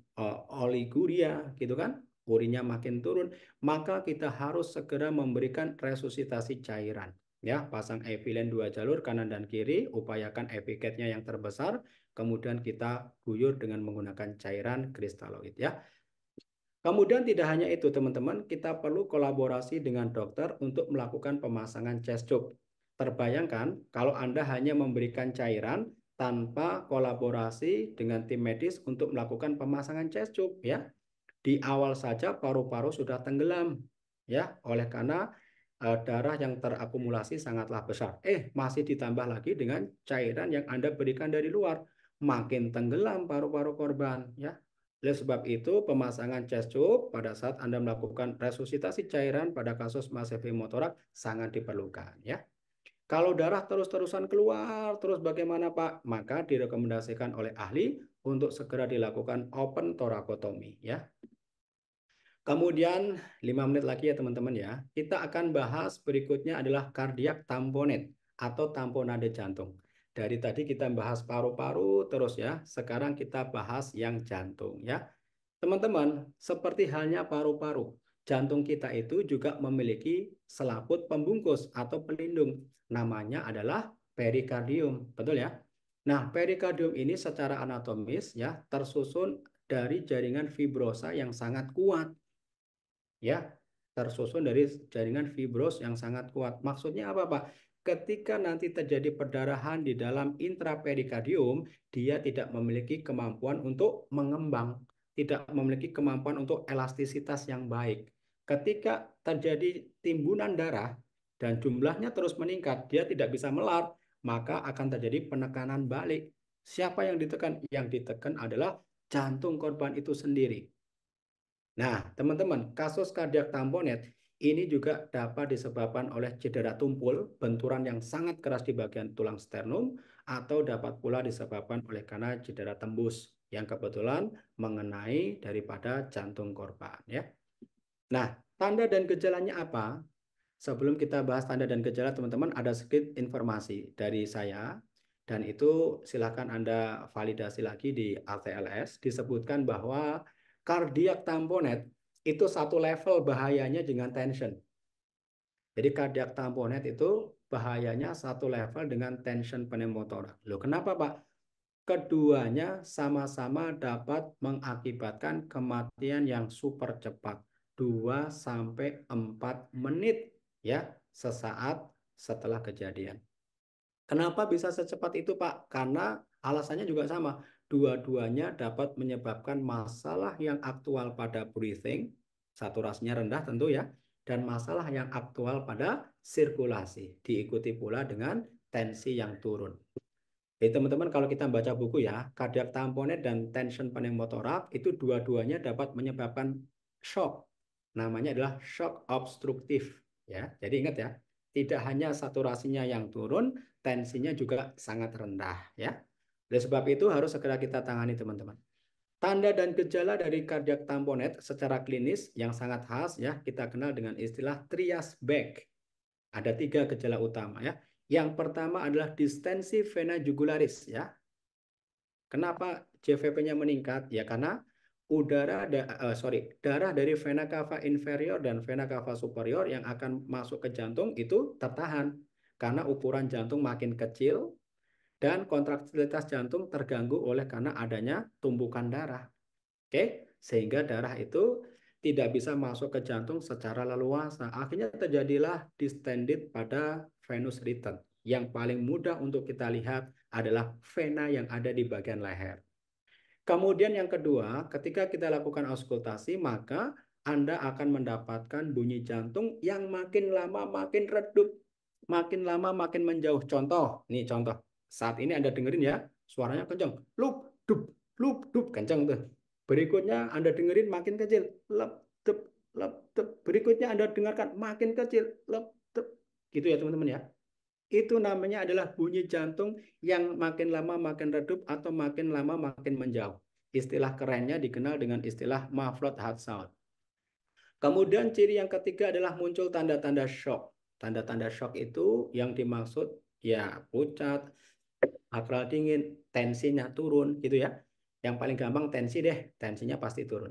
oliguria, gitu kan, urinnya makin turun, maka kita harus segera memberikan resusitasi cairan. Ya, pasang epilen 2 jalur kanan dan kiri, upayakan epiketnya yang terbesar, kemudian kita guyur dengan menggunakan cairan kristaloid ya. Kemudian tidak hanya itu teman-teman, kita perlu kolaborasi dengan dokter untuk melakukan pemasangan chest tube. Terbayangkan kalau Anda hanya memberikan cairan tanpa kolaborasi dengan tim medis untuk melakukan pemasangan chest tube ya. Di awal saja paru-paru sudah tenggelam ya, oleh karena darah yang terakumulasi sangatlah besar. Masih ditambah lagi dengan cairan yang Anda berikan dari luar, makin tenggelam paru-paru korban, ya. Oleh sebab itu, pemasangan chest tube pada saat Anda melakukan resusitasi cairan pada kasus massive hemothorax sangat diperlukan, ya. Kalau darah terus-terusan keluar, terus bagaimana, Pak? Maka direkomendasikan oleh ahli untuk segera dilakukan open thoracotomy, ya. Kemudian 5 menit lagi ya teman-teman ya. Kita akan bahas berikutnya adalah cardiac tamponade atau tamponade jantung. Dari tadi kita bahas paru-paru terus ya. Sekarang kita bahas yang jantung ya. Teman-teman, seperti halnya paru-paru, jantung kita itu juga memiliki selaput pembungkus atau pelindung. Namanya adalah perikardium, betul ya? Nah, perikardium ini secara anatomis ya tersusun dari jaringan fibrosa yang sangat kuat. Ya, tersusun dari jaringan fibros yang sangat kuat. Maksudnya apa, Pak? Ketika nanti terjadi perdarahan di dalam intraperikardium, dia tidak memiliki kemampuan untuk mengembang, tidak memiliki kemampuan untuk elastisitas yang baik. Ketika terjadi timbunan darah dan jumlahnya terus meningkat, dia tidak bisa melar, maka akan terjadi penekanan balik. Siapa yang ditekan? Yang ditekan adalah jantung korban itu sendiri. Nah, teman-teman, kasus kardiak tamponade ini juga dapat disebabkan oleh cedera tumpul, benturan yang sangat keras di bagian tulang sternum, atau dapat pula disebabkan oleh karena cedera tembus yang kebetulan mengenai daripada jantung korban. Ya. Nah, tanda dan gejalanya apa? Sebelum kita bahas tanda dan gejala, teman-teman, ada sedikit informasi dari saya, dan itu silakan Anda validasi lagi di ATLS, disebutkan bahwa cardiac tamponade itu satu level bahayanya dengan tension. Jadi cardiac tamponade itu bahayanya satu level dengan tension pneumotoraks. Loh, kenapa, Pak? Keduanya sama-sama dapat mengakibatkan kematian yang super cepat, 2 sampai 4 menit ya, sesaat setelah kejadian. Kenapa bisa secepat itu, Pak? Karena alasannya juga sama. Dua-duanya dapat menyebabkan masalah yang aktual pada breathing, saturasinya rendah tentu ya, dan masalah yang aktual pada sirkulasi, diikuti pula dengan tensi yang turun. Jadi teman-teman kalau kita baca buku ya, cardiac tamponade dan tension pneumotoraks itu dua-duanya dapat menyebabkan shock. Namanya adalah shock obstruktif ya. Jadi ingat ya, tidak hanya saturasinya yang turun, tensinya juga sangat rendah ya. Oleh sebab itu harus segera kita tangani teman-teman. Tanda dan gejala dari cardiac tamponade secara klinis yang sangat khas ya, kita kenal dengan istilah trias back. Ada 3 gejala utama ya. Yang pertama adalah distensi vena jugularis ya. Kenapa JVP-nya meningkat? Ya karena darah dari vena cava inferior dan vena cava superior yang akan masuk ke jantung itu tertahan karena ukuran jantung makin kecil dan kontraktilitas jantung terganggu oleh karena adanya tumpukan darah. Oke, sehingga darah itu tidak bisa masuk ke jantung secara leluasa. Akhirnya terjadilah distended pada venous return. Yang paling mudah untuk kita lihat adalah vena yang ada di bagian leher. Kemudian yang kedua, ketika kita lakukan auskultasi, maka Anda akan mendapatkan bunyi jantung yang makin lama makin redup, makin lama makin menjauh. Contoh, nih contoh. Saat ini Anda dengerin ya, suaranya kencang. Lup, dup, kencang tuh. Berikutnya Anda dengerin makin kecil. Lep, dup, lep, dup. Berikutnya Anda dengarkan makin kecil. Lep, dup. Gitu ya teman-teman ya. Itu namanya adalah bunyi jantung yang makin lama makin redup atau makin lama makin menjauh. Istilah kerennya dikenal dengan istilah muffled heart sound. Kemudian ciri yang ketiga adalah muncul tanda-tanda shock. Tanda-tanda shock itu yang dimaksud ya pucat, akral dingin, tensinya turun gitu ya. Yang paling gampang tensi deh, tensinya pasti turun.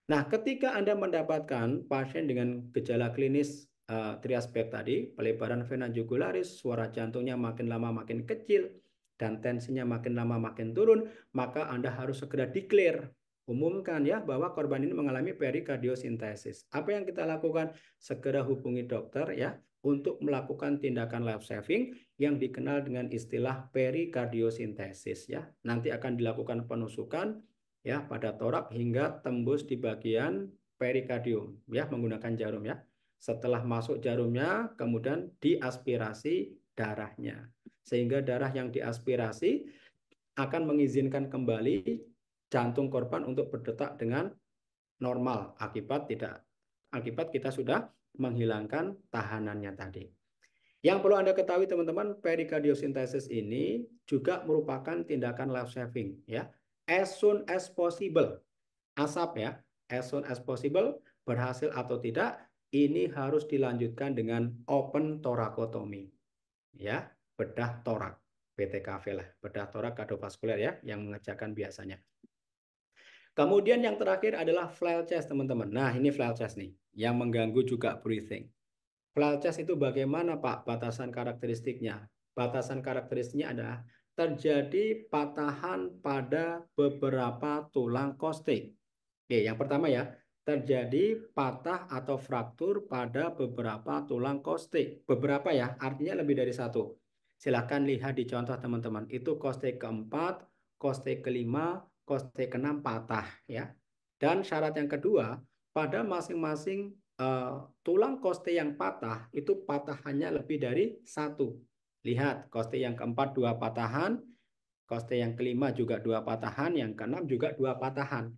Nah, ketika Anda mendapatkan pasien dengan gejala klinis triaspek tadi, pelebaran vena jugularis, suara jantungnya makin lama makin kecil, dan tensinya makin lama makin turun, maka Anda harus segera declare, umumkan ya bahwa korban ini mengalami perikardiosintesis. Apa yang kita lakukan? Segera hubungi dokter ya untuk melakukan tindakan life saving yang dikenal dengan istilah perikardiosintesis ya. Nanti akan dilakukan penusukan ya pada torak hingga tembus di bagian perikardium ya menggunakan jarum ya. Setelah masuk jarumnya, kemudian diaspirasi darahnya. Sehingga darah yang diaspirasi akan mengizinkan kembali jantung korban untuk berdetak dengan normal akibat kita sudah menghilangkan tahanannya tadi. Yang perlu Anda ketahui teman-teman, perikardiosintesis ini juga merupakan tindakan life saving ya. As soon as possible. Asap ya, as soon as possible, berhasil atau tidak, ini harus dilanjutkan dengan open thoracotomy ya, bedah torak, BTKV lah, bedah torak kardiovaskuler ya, yang mengerjakan biasanya. Kemudian yang terakhir adalah flail chest teman-teman. Nah ini flail chest nih, yang mengganggu juga breathing. Flail chest itu bagaimana Pak batasan karakteristiknya? Batasan karakteristiknya adalah terjadi patahan pada beberapa tulang kostik. Oke, yang pertama ya, terjadi patah atau fraktur pada beberapa tulang kostik. Beberapa ya, artinya lebih dari satu. Silahkan lihat di contoh teman-teman. Itu kostik keempat, kostik kelima, kostik keenam patah ya. Dan syarat yang kedua, pada masing-masing tulang kostik yang patah, itu patahannya lebih dari satu. Lihat, kostik yang keempat dua patahan, kostik yang kelima juga dua patahan, yang keenam juga dua patahan.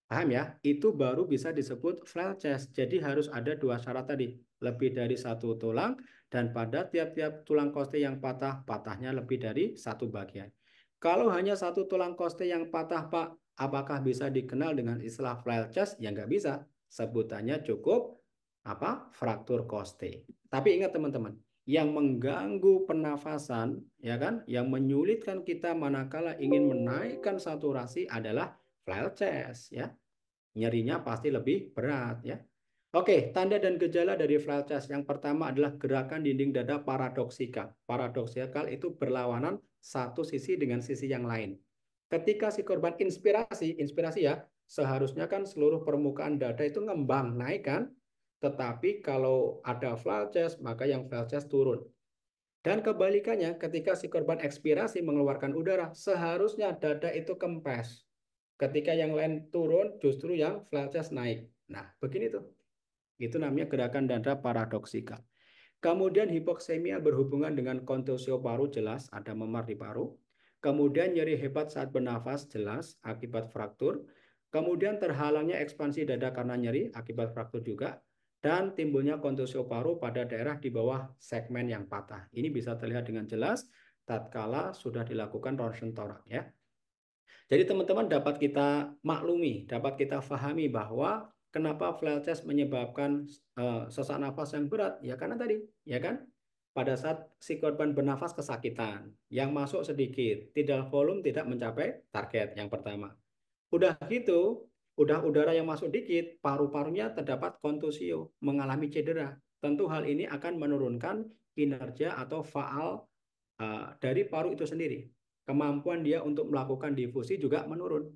Paham ya? Itu baru bisa disebut flail chest. Jadi harus ada dua syarat tadi. Lebih dari satu tulang dan pada tiap-tiap tulang koste yang patah, patahnya lebih dari satu bagian. Kalau hanya satu tulang koste yang patah, Pak, apakah bisa dikenal dengan istilah flail chest? Ya nggak bisa. Sebutannya cukup apa? Fraktur koste. Tapi ingat teman-teman, yang mengganggu pernafasan, ya kan, yang menyulitkan kita manakala ingin menaikkan saturasi adalah flail chest, ya. Nyerinya pasti lebih berat ya. Oke, tanda dan gejala dari flail chest. Yang pertama adalah gerakan dinding dada paradoksikal. Paradoksikal itu berlawanan satu sisi dengan sisi yang lain. Ketika si korban inspirasi ya, seharusnya kan seluruh permukaan dada itu ngembang, naik kan? Tetapi kalau ada flail chest, maka yang flail chest turun. Dan kebalikannya, ketika si korban ekspirasi mengeluarkan udara, seharusnya dada itu kempes. Ketika yang lain turun, justru yang flail chest naik. Nah, begini tuh. Itu namanya gerakan dada paradoksikal. Kemudian hipoksemia berhubungan dengan kontusio paru jelas, ada memar di paru. Kemudian nyeri hebat saat bernafas jelas akibat fraktur. Kemudian terhalangnya ekspansi dada karena nyeri akibat fraktur juga. Dan timbulnya kontusio paru pada daerah di bawah segmen yang patah. Ini bisa terlihat dengan jelas tatkala sudah dilakukan ronsen torak ya. Jadi teman-teman dapat kita maklumi, dapat kita pahami bahwa kenapa flail chest menyebabkan sesak nafas yang berat? Ya karena tadi, ya kan? Pada saat si korban bernafas kesakitan, yang masuk sedikit, tidak volume tidak mencapai target yang pertama. Udah gitu, udah udara yang masuk dikit, paru-parunya terdapat kontusio, mengalami cedera. Tentu hal ini akan menurunkan kinerja atau faal dari paru itu sendiri. Kemampuan dia untuk melakukan difusi juga menurun.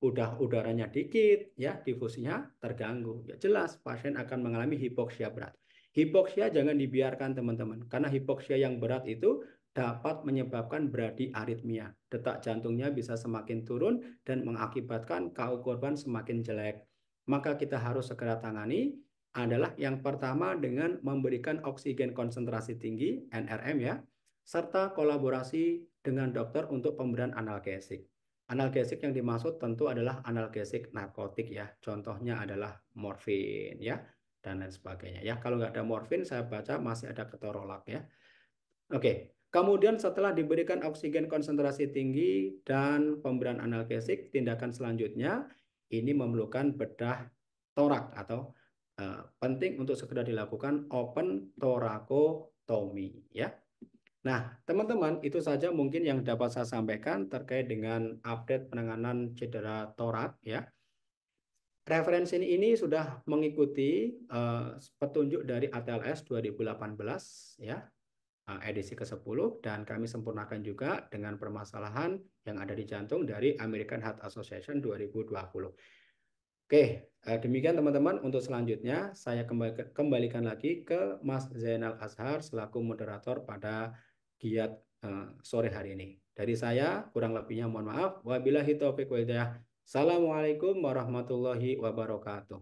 Udah udaranya dikit, ya difusinya terganggu. Ya jelas pasien akan mengalami hipoksia berat. Hipoksia jangan dibiarkan teman-teman, karena hipoksia yang berat itu dapat menyebabkan bradiaritmia. Detak jantungnya bisa semakin turun dan mengakibatkan KU korban semakin jelek. Maka kita harus segera tangani adalah yang pertama dengan memberikan oksigen konsentrasi tinggi, NRM ya, serta kolaborasi dengan dokter untuk pemberian analgesik. Analgesik yang dimaksud tentu adalah analgesik narkotik ya. Contohnya adalah morfin ya dan lain sebagainya ya. Kalau nggak ada morfin saya baca masih ada ketorolak ya. Oke. Kemudian setelah diberikan oksigen konsentrasi tinggi dan pemberian analgesik, tindakan selanjutnya ini memerlukan bedah torak atau penting untuk segera dilakukan open thoracotomy ya. Nah, teman-teman, itu saja mungkin yang dapat saya sampaikan terkait dengan update penanganan cedera torak ya. Referensi ini sudah mengikuti petunjuk dari ATLS 2018 ya, edisi ke-10 dan kami sempurnakan juga dengan permasalahan yang ada di jantung dari American Heart Association 2020. Oke, demikian teman-teman. Untuk selanjutnya saya kembalikan lagi ke Mas Zainal Azhar selaku moderator pada giat sore hari ini. Dari saya kurang lebihnya mohon maaf. Wabillahi taufiq wal hidayah. Assalamualaikum warahmatullahi wabarakatuh.